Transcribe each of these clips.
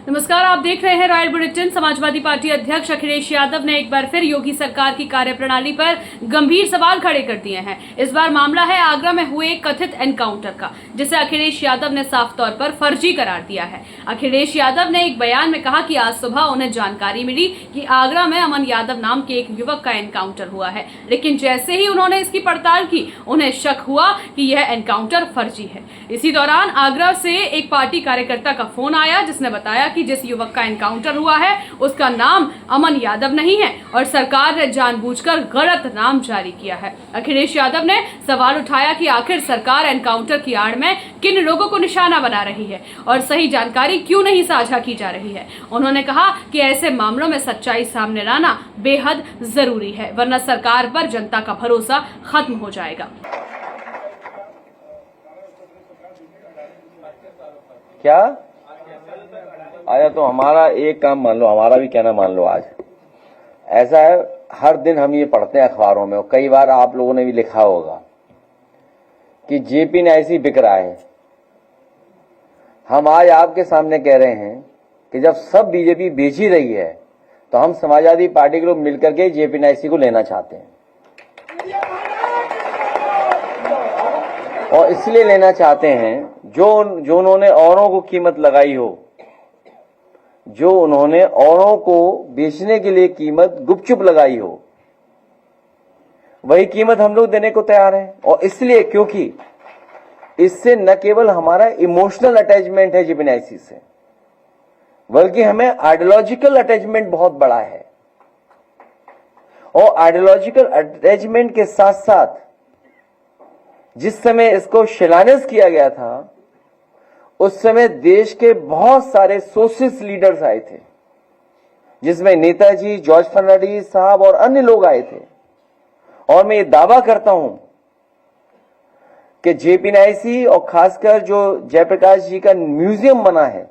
नमस्कार, आप देख रहे हैं रॉयल बुलेटिन। समाजवादी पार्टी अध्यक्ष अखिलेश यादव ने एक बार फिर योगी सरकार की कार्यप्रणाली पर गंभीर सवाल खड़े कर दिए हैं। इस बार मामला है आगरा में हुए कथित एनकाउंटर का, जिसे अखिलेश यादव ने साफ तौर पर फर्जी करार दिया है। अखिलेश यादव ने एक बयान में कहा कि आज सुबह उन्हें जानकारी मिली कि आगरा में अमन यादव नाम के एक युवक का एनकाउंटर हुआ है, लेकिन जैसे ही उन्होंने इसकी पड़ताल की, उन्हें शक हुआ कि यह एनकाउंटर फर्जी है। इसी दौरान आगरा से एक पार्टी कार्यकर्ता का फोन आया, जिसने बताया कि जिस युवक का एनकाउंटर हुआ है उसका नाम अमन यादव नहीं है और सरकार ने जानबूझकर गलत नाम जारी किया है। अखिलेश यादव ने सवाल उठाया कि आखिर सरकार एनकाउंटर की आड़ में किन लोगों को निशाना बना रही है और सही जानकारी क्यों नहीं साझा की जा रही है। उन्होंने कहा कि ऐसे मामलों में सच्चाई सामने लाना बेहद जरूरी है, वरना सरकार पर जनता का भरोसा खत्म हो जाएगा। क्या आया तो हमारा एक काम मान लो, हमारा भी कहना मान लो। आज ऐसा है, हर दिन हम ये पढ़ते हैं अखबारों में, और कई बार आप लोगों ने भी लिखा होगा कि जेपी ने ऐसी बिक रहा है। हम आज आपके सामने कह रहे हैं कि जब सब बीजेपी बेच ही रही है तो हम समाजवादी पार्टी के लोग मिलकर के जेपी नाइसी को लेना चाहते हैं। और इसलिए लेना चाहते हैं जो उन्होंने औरों को कीमत लगाई हो, जो उन्होंने औरों को बेचने के लिए कीमत गुपचुप लगाई हो, वही कीमत हम लोग देने को तैयार हैं। और इसलिए क्योंकि इससे न केवल हमारा इमोशनल अटैचमेंट है जेपी से, बल्कि हमें आइडियोलॉजिकल अटैचमेंट बहुत बड़ा है। और आइडियोलॉजिकल अटैचमेंट के साथ साथ जिस समय इसको शिलान्यास किया गया था, उस समय देश के बहुत सारे सोशलिस्ट लीडर्स आए थे, जिसमें नेताजी, जॉर्ज फर्नांडिस साहब और अन्य लोग आए थे। और मैं ये दावा करता हूं कि जेपी नाइसी और खासकर जो जयप्रकाश जी का म्यूजियम बना है,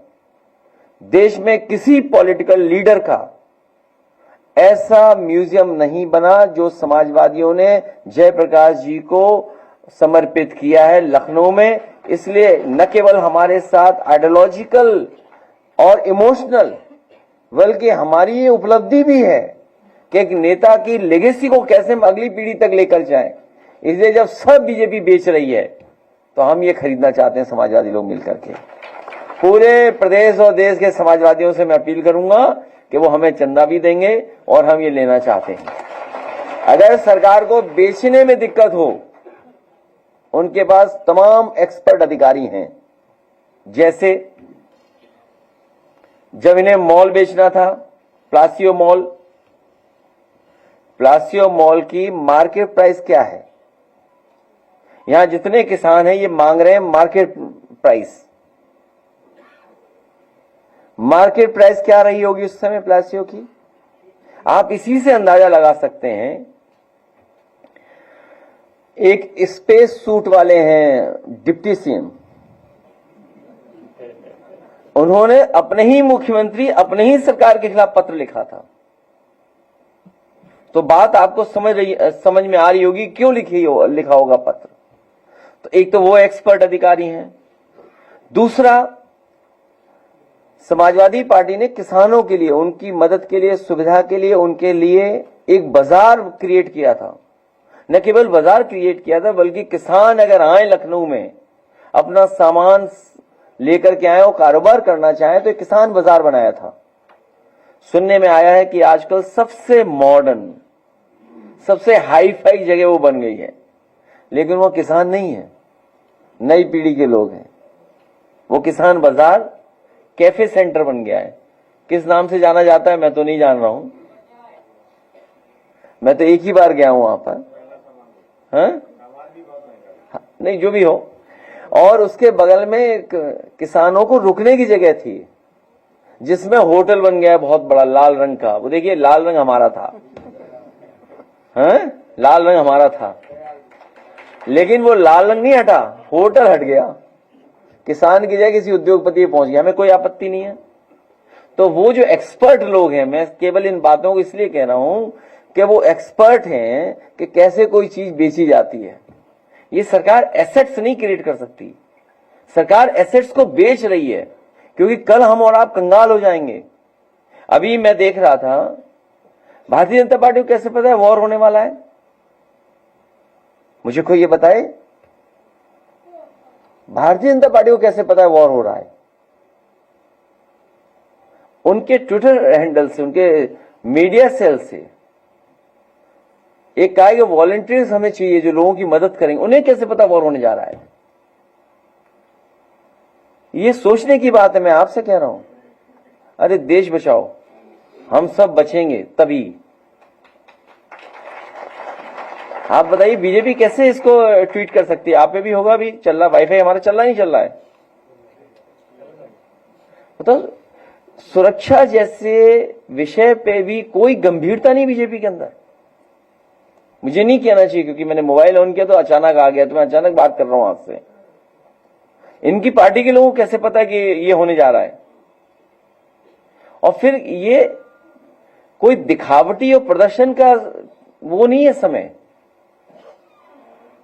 देश में किसी पॉलिटिकल लीडर का ऐसा म्यूजियम नहीं बना जो समाजवादियों ने जयप्रकाश जी को समर्पित किया है लखनऊ में। इसलिए न केवल हमारे साथ आइडियोलॉजिकल और इमोशनल, बल्कि हमारी ये उपलब्धि भी है कि एक नेता की लेगेसी को कैसे हम अगली पीढ़ी तक लेकर जाएं। इसलिए जब सब बीजेपी बेच रही है तो हम ये खरीदना चाहते हैं, समाजवादी लोग मिलकर के। पूरे प्रदेश और देश के समाजवादियों से मैं अपील करूंगा कि वो हमें चंदा भी देंगे और हम ये लेना चाहते हैं। अगर सरकार को बेचने में दिक्कत हो, उनके पास तमाम एक्सपर्ट अधिकारी हैं। जैसे जब इन्हें मॉल बेचना था, प्लासियो मॉल की मार्केट प्राइस क्या है? यहां जितने किसान हैं ये मांग रहे हैं मार्केट प्राइस क्या रही होगी उस समय प्लासियो की? आप इसी से अंदाजा लगा सकते हैं। एक स्पेस सूट वाले हैं डिप्टी सीएम, उन्होंने अपने ही मुख्यमंत्री, अपने ही सरकार के खिलाफ पत्र लिखा था। तो बात आपको समझ में आ रही होगी क्यों लिखा होगा पत्र। तो एक तो वो एक्सपर्ट अधिकारी हैं। दूसरा, समाजवादी पार्टी ने किसानों के लिए, उनकी मदद के लिए, सुविधा के लिए, उनके लिए एक बाजार क्रिएट किया था। न केवल बाजार क्रिएट किया था, बल्कि किसान अगर आए लखनऊ में अपना सामान लेकर के आए और कारोबार करना चाहे तो एक किसान बाजार बनाया था। सुनने में आया है कि आजकल सबसे मॉडर्न, सबसे हाई फाई जगह वो बन गई है, लेकिन वो किसान नहीं है, नई पीढ़ी के लोग हैं। वो किसान बाजार कैफे सेंटर बन गया है। किस नाम से जाना जाता है मैं तो नहीं जान रहा हूं, मैं तो एक ही बार गया हूं वहां पर। हाँ? नहीं, जो भी हो। और उसके बगल में एक किसानों को रुकने की जगह थी, जिसमें होटल बन गया है बहुत बड़ा लाल रंग का। वो देखिए, लाल रंग हमारा था। हाँ? लाल रंग हमारा था, लेकिन वो लाल रंग नहीं हटा, होटल हट गया। किसान की जगह किसी उद्योगपति पे पहुंच गया। हमें कोई आपत्ति नहीं है। तो वो जो एक्सपर्ट लोग हैं, मैं केवल इन बातों को इसलिए कह रहा हूं कि वो एक्सपर्ट हैं कि कैसे कोई चीज बेची जाती है। ये सरकार एसेट्स नहीं क्रिएट कर सकती, सरकार एसेट्स को बेच रही है क्योंकि कल हम और आप कंगाल हो जाएंगे। अभी मैं देख रहा था, भारतीय जनता पार्टी को कैसे पता है वॉर होने वाला है? मुझे कोई ये बताए, भारतीय जनता पार्टी को कैसे पता है वॉर हो रहा है? उनके ट्विटर हैंडल से, उनके मीडिया सेल से एक कहा कि वॉलंटियर्स हमें चाहिए जो लोगों की मदद करेंगे। उन्हें कैसे पता वॉर होने जा रहा है? ये सोचने की बात है। मैं आपसे कह रहा हूं, अरे देश बचाओ, हम सब बचेंगे तभी। आप बताइए बीजेपी कैसे इसको ट्वीट कर सकती है? आप पे भी होगा, अभी चल रहा, वाईफाई हमारा चल रहा नहीं चल रहा है? तो सुरक्षा जैसे विषय पे भी कोई गंभीरता नहीं बीजेपी के अंदर। मुझे नहीं कहना चाहिए क्योंकि मैंने मोबाइल ऑन किया तो अचानक आ गया, तो मैं अचानक बात कर रहा हूं आपसे। इनकी पार्टी के लोगों को कैसे पता कि ये होने जा रहा है? और फिर ये कोई दिखावटी और प्रदर्शन का वो नहीं है समय।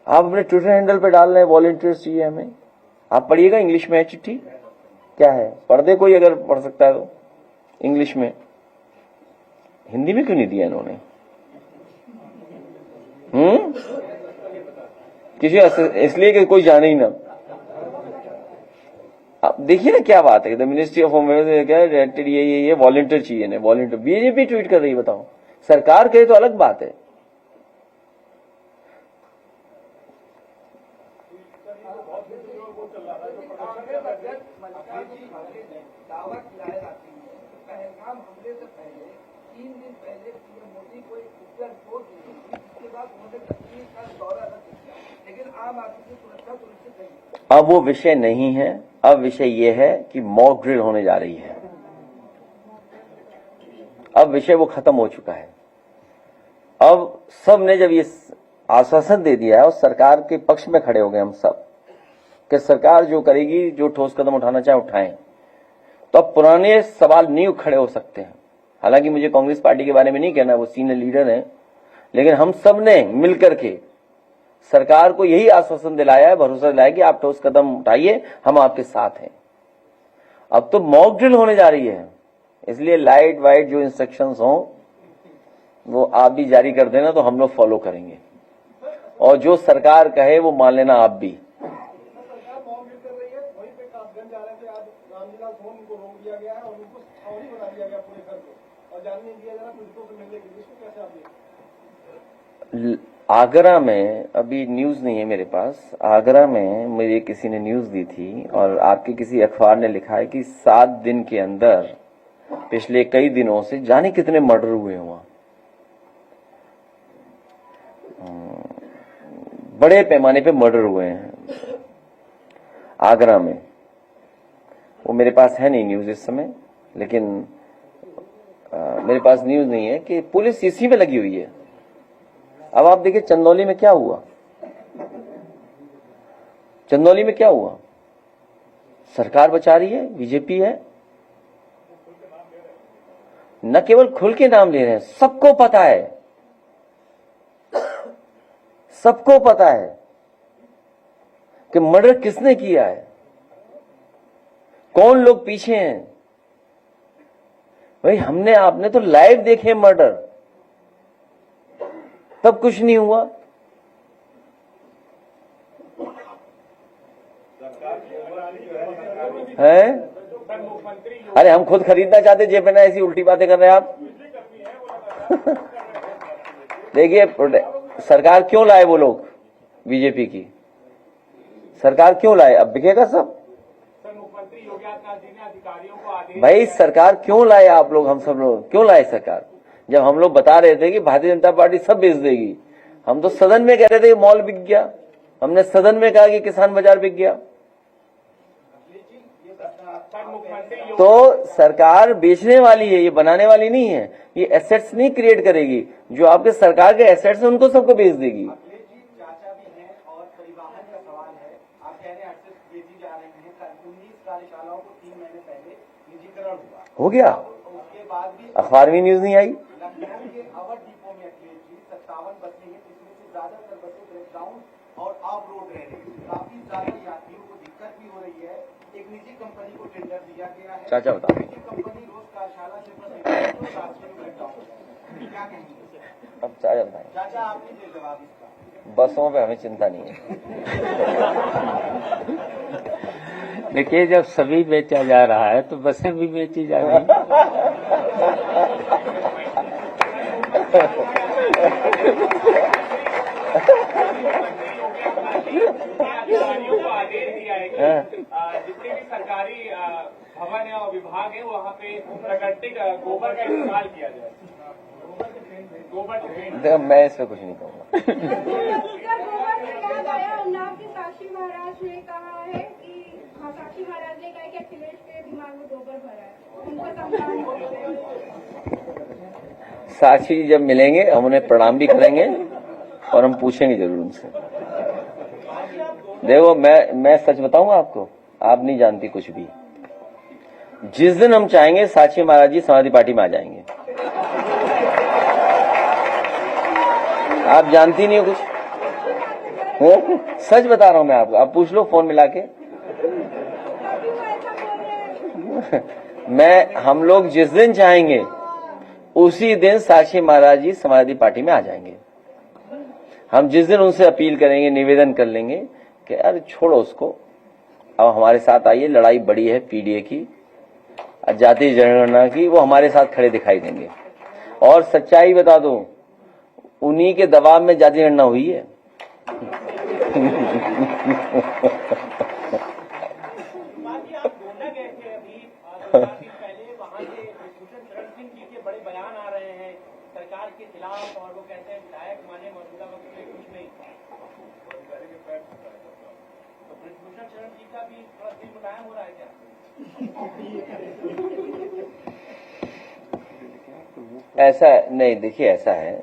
आप अपने ट्विटर हैंडल पे डाल रहे हैं वॉलंटियर्स चाहिए हमें। आप पढ़िएगा, इंग्लिश में है चिट्ठी, क्या है, पढ़ दे कोई अगर पढ़ सकता है तो इंग्लिश में। हिंदी में क्यों नहीं दिया इन्होंने? किसी इसलिए कि कोई जाने ही ना। आप देखिए ना क्या बात है, मिनिस्ट्री ऑफ होम अफेयर्स क्या डायरेक्टेड ये वॉलंटियर चाहिए ना, वॉलंटियर बीजेपी ट्वीट कर रही है। बताओ, सरकार कहे तो अलग बात है। पहलगाम हमले से पहले 3 दिन पहले पीएम मोदी को एक खुफिया रिपोर्ट दी थी, उसके बाद उन्होंने कश्मीर का दौरा रद्द किया, लेकिन आम आदमी की सुरक्षा सुनिश्चित नहीं। अब वो विषय नहीं है, अब विषय ये है कि मॉक ड्रिल होने जा रही है। अब विषय वो खत्म हो चुका है। अब सब ने जब ये आश्वासन दे दिया है और सरकार के पक्ष में खड़े हो गए हम सब कि सरकार जो करेगी, जो ठोस कदम उठाना चाहे उठाएं, तो अब पुराने सवाल नहीं खड़े हो सकते हैं। हालांकि मुझे कांग्रेस पार्टी के बारे में नहीं कहना, वो सीनियर लीडर हैं, लेकिन हम सब ने मिलकर के सरकार को यही आश्वासन दिलाया है, भरोसा दिलाया कि आप ठोस कदम उठाइए, हम आपके साथ हैं। अब तो मॉक ड्रिल होने जा रही है, इसलिए लाइट वाइट जो इंस्ट्रक्शंस हों वो आप भी जारी कर देना, तो हम लोग फॉलो करेंगे, और जो सरकार कहे वो मान लेना आप भी। आगरा में अभी न्यूज नहीं है मेरे पास, आगरा में मुझे किसी ने न्यूज दी थी और आपके किसी अखबार ने लिखा है कि 7 दिन के अंदर पिछले कई दिनों से जाने कितने मर्डर हुए वहां, बड़े पैमाने पे मर्डर हुए हैं आगरा में। वो मेरे पास है नहीं न्यूज इस समय, लेकिन मेरे पास न्यूज नहीं है कि पुलिस इसी में लगी हुई है। अब आप देखिए चंदौली में क्या हुआ, चंदौली में क्या हुआ, सरकार बचा रही है, बीजेपी है, न केवल खुल के नाम ले रहे हैं, सबको पता है, सबको पता है कि मर्डर किसने किया है, कौन लोग पीछे हैं। भाई हमने आपने तो लाइव देखे मर्डर, तब कुछ नहीं हुआ। है अरे हम खुद खरीदना चाहते, जेब में ना ऐसी उल्टी बातें कर रहे हैं आप। देखिए सरकार क्यों लाए वो लोग, बीजेपी की सरकार क्यों लाए, अब बिकेगा सब। भाई सरकार क्यों लाए आप लोग, हम सब लोग क्यों लाए सरकार, जब हम लोग बता रहे थे कि भारतीय जनता पार्टी सब बेच देगी। हम तो सदन में कह रहे थे कि मॉल बिक गया, हमने सदन में कहा कि किसान बाजार बिक गया। तो सरकार बेचने वाली है, ये बनाने वाली नहीं है, ये एसेट्स नहीं क्रिएट करेगी। जो आपके सरकार के एसेट्स हैं उनको सबको बेच देगी। चाचा भी हैं और परिवहन का सवाल है, आप कह रहे हैं एक्सेस बेची जा रही है, 19 कार्यशालाओं को 3 महीने पहले निजीकरण हुआ, हो गया, उसके बाद भी अखबार में न्यूज नहीं आई। लखनऊ के अवध डिपो में अखिलेश जी 57 बसें हैं, जिसमें से ज्यादातर बसें ब्रेकडाउन और ऑफ रोड रह रही है, काफी ज्यादा यात्रियों को दिक्कत भी हो रही है। एक निजी कंपनी को टेंडर दिया गया है। चाचा बताओ। निजी कंपनी रोज कार्यशाला से प्रतिनिधित्व राष्ट्रीय में बैठा हुआ है। क्या कहेंगे? अब चाचा बताएं। चाचा आप नहीं दे जवाब इसका। बसों पे हमें चिंता नहीं है। देखिए, जब सभी बेचा जा रहा है तो बसें भी बेची जा रही हैं। अधिकारियों को आदेश दिया है कि जितने भी सरकारी भवन या विभाग है वहाँ पे प्राकृतिक गोबर का इस्तेमाल किया जाए। गोबर देखो, मैं इस पे कुछ नहीं कहूँगा। उन्नाव के साक्षी महाराज ने कहा है कि साक्षी महाराज ने कहा कि अखिलेश के दिमाग में गोबर भरा है, उनको सम्मान साक्षी जी जब मिलेंगे हम उन्हें प्रणाम भी करेंगे और हम पूछेंगे जरूर उनसे। देखो, मैं सच बताऊंगा आपको, आप नहीं जानती कुछ भी। जिस दिन हम चाहेंगे साक्षी महाराज जी समाजवादी पार्टी में आ जाएंगे। आप जानती नहीं हो कुछ। सच बता रहा हूं मैं आपको, आप पूछ लो फोन मिला के। हम लोग जिस दिन चाहेंगे उसी दिन साक्षी महाराज जी समाजवादी पार्टी में आ जाएंगे। हम जिस दिन उनसे अपील करेंगे, निवेदन कर लेंगे कि यार छोड़ो उसको, अब हमारे साथ आइए, लड़ाई बड़ी है पीडीए की, जातीय जनगणना की, वो हमारे साथ खड़े दिखाई देंगे। और सच्चाई बता दो, उन्हीं के दबाव में जातीय गणना हुई है। बड़े बयान आ रहे हैं सरकार के खिलाफ और वो कहते हैं विधायक माने मौजूदा वक्त में कुछ नहीं। तो ब्रजभूषण शरण जी का भी थोड़ा दिल मुलायम हो रहा है क्या? ऐसा नहीं, देखिए ऐसा है,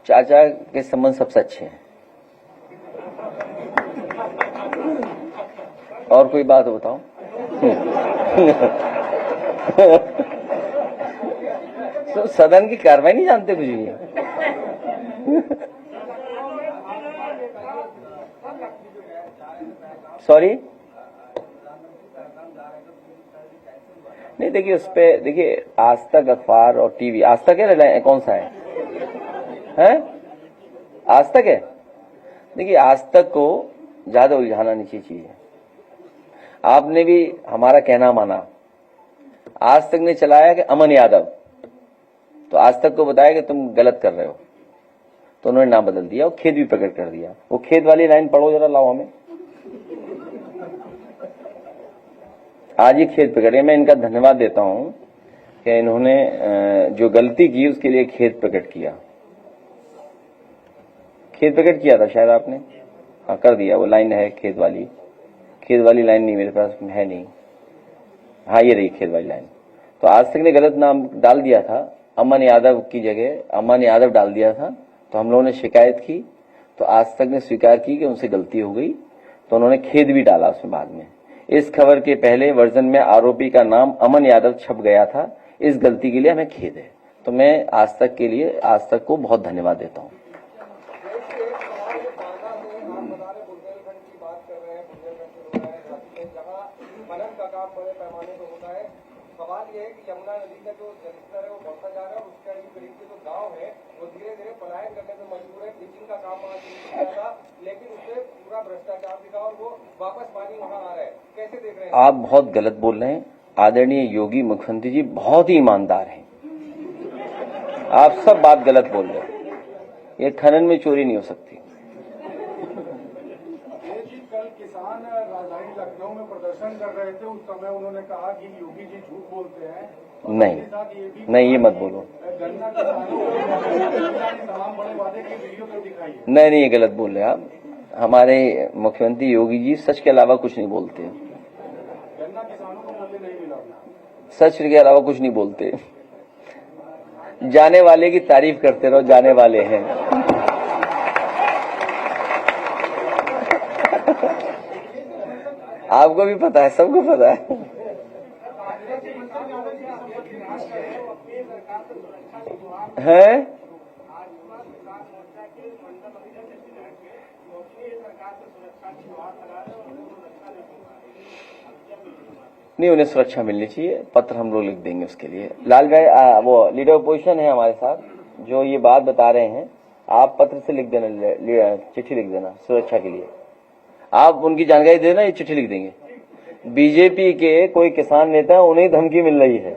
चाचा के संबंध सबसे अच्छे हैं। और कोई बात बताओ। तो सदन की कार्रवाई नहीं जानते कुछ भी। सॉरी, नहीं देखिए उस पे, देखिए आज तक अखबार और टीवी, आज तक है, कौन सा है? आज तक है। देखिए आज तक को ज्यादा उलझाना नहीं चाहिए। आपने भी हमारा कहना माना। आज तक ने चलाया कि अमन यादव, तो आज तक को बताया कि तुम गलत कर रहे हो, तो उन्होंने नाम बदल दिया और खेद भी प्रकट कर दिया। वो खेद वाली लाइन पढ़ो जरा, लाओ हमें। आज ही खेद प्रकट है। मैं इनका धन्यवाद देता हूं कि इन्होंने जो गलती की उसके लिए खेद प्रकट किया। खेद प्रकट किया था शायद आपने, हाँ कर दिया। वो लाइन है खेद वाली लाइन नहीं मेरे पास है, नहीं। हाँ ये रही खेद वाली लाइन। तो आज तक ने गलत नाम डाल दिया था, अमन यादव की जगह अमन यादव डाल दिया था। तो हम लोगों ने शिकायत की, तो आज तक ने स्वीकार की कि उनसे गलती हो गई, तो उन्होंने खेद भी डाला उसमें बाद में। इस खबर के पहले वर्जन में आरोपी का नाम अमन यादव छप गया था। इस गलती के लिए हमें खेद है। तो मैं आज तक को बहुत धन्यवाद देता हूँ। सवाल ये है कि यमुना नदी का जो जलस्तर है वो बढ़ता जा रहा है और उसके करीब के जो गांव है वो धीरे धीरे पलायन करने में मजबूर है। ब्लीचिंग का काम वहाँ शुरू किया था, लेकिन उससे पूरा भ्रष्टाचार दिखा और वो वापस पानी वहाँ आ रहा है। कैसे देख रहे हैं? आप बहुत गलत बोल रहे हैं। आदरणीय योगी मुख्यमंत्री जी बहुत ही ईमानदार हैं। आप सब बात गलत बोल रहे हैं। ये खनन में चोरी नहीं हो सकती। कल किसान राजधानी लखनऊ में प्रदर्शन कर रहे थे, उस समय उन्होंने कहा कि योगी जी झूठ बोलते हैं। नहीं ये मत बोलो। गन्ना किसानों को तमाम बड़े वादे की वीडियो तो दिखाई है। नहीं ये गलत बोल रहे हैं आप। हमारे मुख्यमंत्री योगी जी सच के अलावा कुछ नहीं बोलते। गन्ना किसानों को मूल्य नहीं मिला। सच के अलावा कुछ नहीं बोलते। जाने वाले की तारीफ करते रहो, जाने वाले हैं। आपको भी पता है, सबको पता है। हैं? नहीं, उन्हें सुरक्षा मिलनी चाहिए। पत्र हम लोग लिख देंगे उसके लिए। लाल भाई वो लीडर अपोजिशन है हमारे साथ, जो ये बात बता रहे हैं, आप पत्र से लिख देना, चिट्ठी लिख देना सुरक्षा के लिए। आप उनकी जानकारी दे देना, ये चिट्ठी लिख देंगे। बीजेपी के कोई किसान नेता, उन्हें धमकी मिल रही है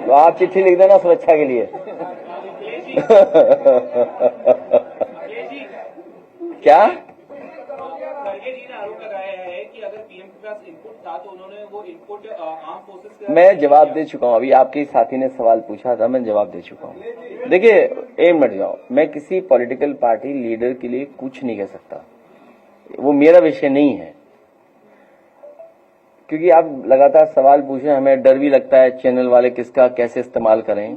तो आप चिट्ठी लिख देना सुरक्षा के लिए। क्या खड़गे जी ने आरोप लगाया है कि अगर पीएम के पास इनपुट था तो उन्होंने वो इनपुट आर्म फोर्सेस के मैं जवाब दे चुका हूं। अभी आपके साथी ने सवाल पूछा था, मैं जवाब दे चुका हूं। देखिए, एक मिनट जाओ, मैं किसी पॉलिटिकल पार्टी लीडर के लिए कुछ नहीं कह सकता, वो मेरा विषय नहीं है। क्योंकि आप लगातार सवाल पूछे, हमें डर भी लगता है चैनल वाले किसका कैसे इस्तेमाल करें।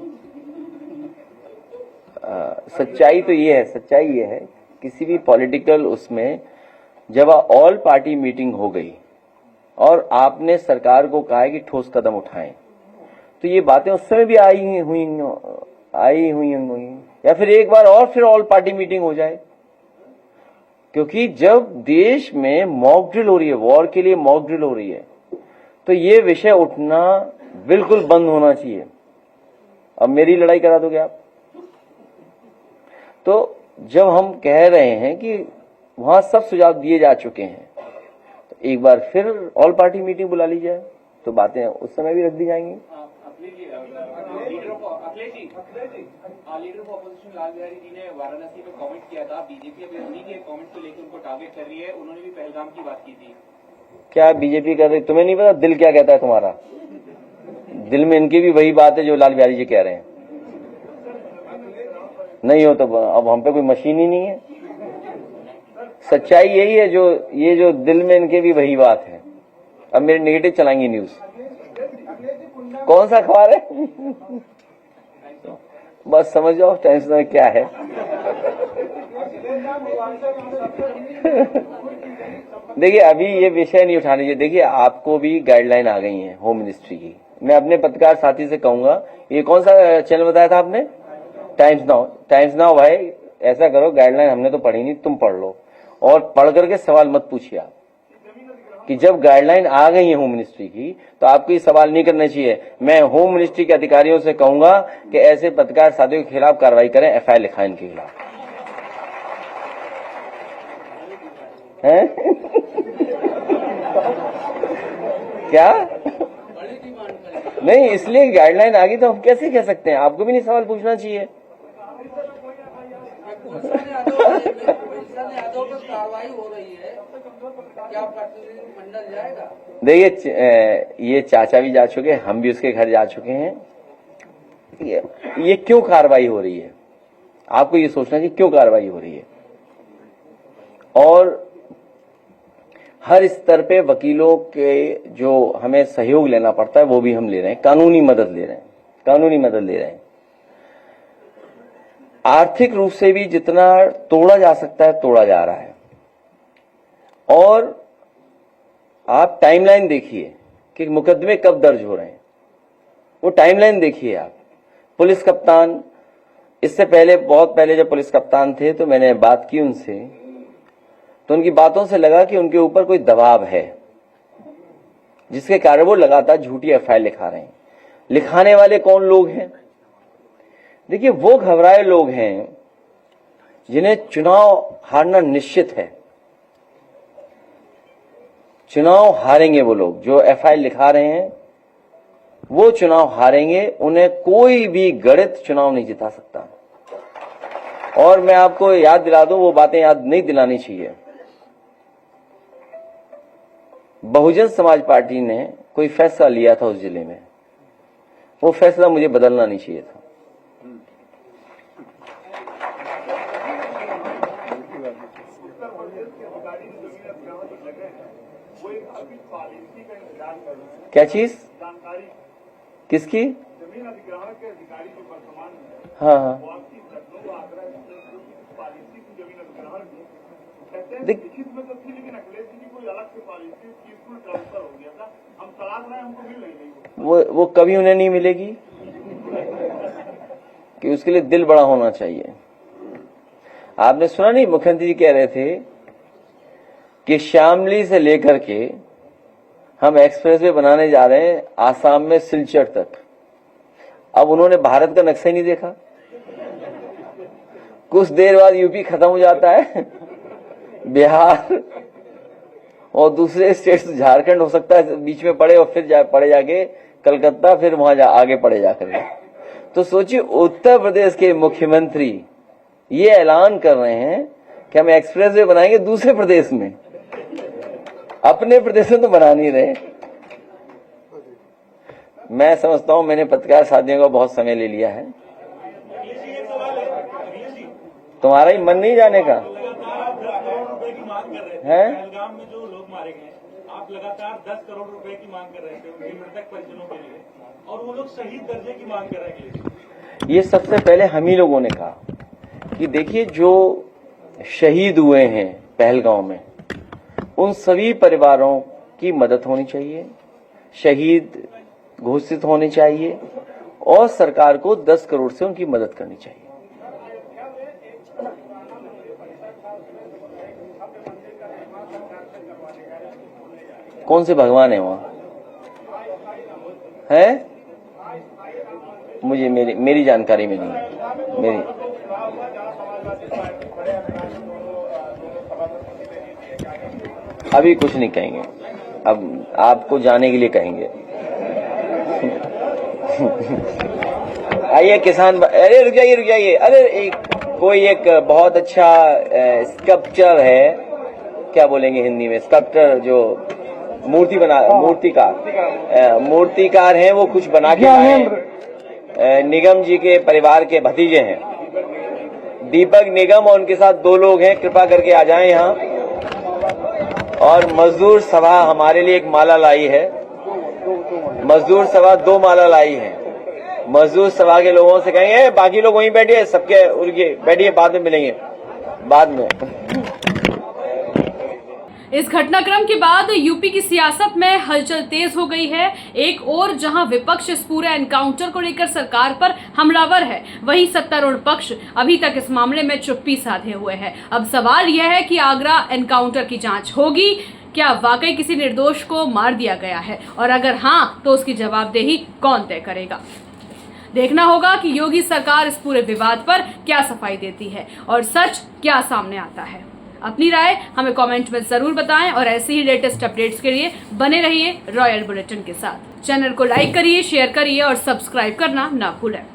सच्चाई तो ये है किसी भी पॉलिटिकल उसमें जब ऑल पार्टी मीटिंग हो गई और आपने सरकार को कहा है कि ठोस कदम उठाएं, तो ये बातें उस समय भी आई हुई या फिर एक बार और फिर ऑल पार्टी मीटिंग हो जाए। क्योंकि जब देश में मॉक ड्रिल हो रही है, वॉर के लिए मॉक ड्रिल हो रही है, तो ये विषय उठना बिल्कुल बंद होना चाहिए। अब मेरी लड़ाई करा दोगे आप? तो जब हम कह रहे हैं कि वहां सब सुझाव दिए जा चुके हैं, तो एक बार फिर ऑल पार्टी मीटिंग बुला ली जाए, तो बातें उस समय भी रख दी जाएंगी। Leader of opposition Lal Bihari ji ने वाराणसी में कमेंट किया था, बीजेपी अभी उन्हीं के कमेंट को लेकर उनको टारगेट कर रही है। उन्होंने भी पहलगाम की बात की थी। क्या बीजेपी कर रही? तुम्हें नहीं पता दिल क्या कहता है तुम्हारा? दिल में इनकी भी वही बात है जो लाल बिहारी जी कह रहे हैं। नहीं हो तो अब हम पे कोई मशीन ही नहीं है। सच्चाई यही है, ये जो दिल में इनके भी वही बात है। अब मेरे नेगेटिव चलाएंगी न्यूज। कौन सा अखबार है? बस समझ जाओ टाइम्स में क्या है। देखिए, अभी ये विषय नहीं उठाने चाहिए। देखिए, आपको भी गाइडलाइन आ गई है होम मिनिस्ट्री की। मैं अपने पत्रकार साथी से कहूंगा, ये कौन सा चैनल बताया था आपने? टाइम्स नाउ भाई, ऐसा करो, गाइडलाइन हमने तो पढ़ी नहीं, तुम पढ़ लो और पढ़ करके सवाल मत पूछिए आप कि जब गाइडलाइन आ गई है होम मिनिस्ट्री की तो आपको ये सवाल नहीं करना चाहिए। मैं होम मिनिस्ट्री के अधिकारियों से कहूंगा कि ऐसे पत्रकार साथियों के खिलाफ कार्रवाई करें, एफआईआर लिखाएं इनके खिलाफ। क्या नहीं, इसलिए गाइडलाइन आ गई तो हम कैसे कह सकते हैं? आपको भी नहीं सवाल पूछना चाहिए। कार्रवाई हो रही है, क्या प्रतिनिधिमंडल जाएगा? देखिए, ये चाचा भी जा चुके हैं, हम भी उसके घर जा चुके हैं। ये क्यों कार्रवाई हो रही है? आपको ये सोचना चाहिए क्यों कार्रवाई हो रही है। और हर स्तर पे वकीलों के जो हमें सहयोग लेना पड़ता है वो भी हम ले रहे हैं, कानूनी मदद ले रहे हैं। आर्थिक रूप से भी जितना तोड़ा जा सकता है तोड़ा जा रहा है। और आप टाइमलाइन देखिए कि मुकदमे कब दर्ज हो रहे हैं, वो टाइमलाइन देखिए आप। पुलिस कप्तान, इससे पहले, बहुत पहले जब पुलिस कप्तान थे तो मैंने बात की उनसे, तो उनकी बातों से लगा कि उनके ऊपर कोई दबाव है, जिसके कारण वो लगातार झूठी एफआईआर लिखा रहे हैं। लिखाने वाले कौन लोग हैं? देखिए, वो घबराए लोग हैं जिन्हें चुनाव हारना निश्चित है। चुनाव हारेंगे वो लोग जो एफआईआर लिखा रहे हैं, वो चुनाव हारेंगे। उन्हें कोई भी गणित चुनाव नहीं जिता सकता। और मैं आपको याद दिला दूं, वो बातें याद नहीं दिलानी चाहिए। बहुजन समाज पार्टी ने कोई फैसला लिया था उस जिले में, वो फैसला मुझे बदलना नहीं चाहिए था। क्या चीज? किसकी? जमीन अधिग्रहण के अधिकारी जो वर्तमान में, हाँ वो आपकी लखनऊ आगरा पॉलिसी की जमीन अधिग्रहण की कहते हैं लिखित में तो थी, लेकिन अखिलेश जी की कोई अलग से पॉलिसी पीसफुल ट्रांसफर हो गया था। हम तलाश रहे हैं, हमको मिल नहीं। वो कभी उन्हें नहीं मिलेगी कि उसके लिए दिल बड़ा होना चाहिए। आपने सुना नहीं, मुख्यमंत्री जी कह रहे थे कि शामली से लेकर के हम एक्सप्रेसवे बनाने जा रहे हैं आसाम में सिलचर तक। अब उन्होंने भारत का नक्शा ही नहीं देखा। कुछ देर बाद यूपी खत्म हो जाता है, बिहार और दूसरे स्टेट झारखंड हो सकता है बीच में पड़े और फिर पड़े जाके कलकत्ता, फिर वहां आगे पड़े जाकर। तो सोचिए उत्तर प्रदेश के मुख्यमंत्री ये ऐलान कर रहे हैं कि हम एक्सप्रेसवे बनाएंगे दूसरे प्रदेश में, अपने प्रदेश में तो बना नहीं रहे। मैं समझता हूं मैंने पत्रकार साथियों का बहुत समय ले लिया है। तुम्हारा ही मन नहीं जाने का है? पहलगाम में जो लोग मारे गए, आप लगातार 10 करोड़ रुपए की मांग कर रहे थे उनके मृतक परिजनों के लिए, और वो लोग शहीद दर्जे की मांग कर रहे हैं। ये सबसे पहले हम ही लोगों ने कहा कि देखिए जो शहीद हुए हैं पहलगाम में, उन सभी परिवारों की मदद होनी चाहिए, शहीद घोषित होने चाहिए और सरकार को 10 करोड़ से उनकी मदद करनी चाहिए। कौन से भगवान है वहां? है? मुझे मेरी जानकारी में नहीं है। मेरी अभी कुछ नहीं कहेंगे, अब आपको जाने के लिए कहेंगे। आइए किसान, अरे रुक जाइए। अरे कोई एक बहुत अच्छा स्कल्पचर है, क्या बोलेंगे हिंदी में, स्कल्पटर जो मूर्तिकार हैं, वो कुछ बना के लाए हैं। निगम जी के परिवार के भतीजे हैं, दीपक निगम, और उनके साथ 2 लोग हैं। कृपा करके आ जाएं यहाँ। और मजदूर सभा हमारे लिए एक माला लाई है, मजदूर सभा 2 माला लाई है। मजदूर सभा के लोगों से कहेंगे बाकी लोग वहीं बैठिए, सबके उनके बैठिए, बाद में मिलेंगे, बाद में। इस घटनाक्रम के बाद यूपी की सियासत में हलचल तेज हो गई है। एक और जहां विपक्ष इस पूरे एनकाउंटर को लेकर सरकार पर हमलावर है, वहीं सत्तारूढ़ पक्ष अभी तक इस मामले में चुप्पी साधे हुए है। अब सवाल यह है कि आगरा एनकाउंटर की जांच होगी, क्या वाकई किसी निर्दोष को मार दिया गया है, और अगर हां तो उसकी जवाबदेही कौन तय करेगा। देखना होगा कि योगी सरकार इस पूरे विवाद पर क्या सफाई देती है और सच क्या सामने आता है। अपनी राय हमें कमेंट में जरूर बताएं और ऐसे ही लेटेस्ट अपडेट्स के लिए बने रहिए रॉयल बुलेटिन के साथ। चैनल को लाइक करिए, शेयर करिए और सब्सक्राइब करना ना भूलें।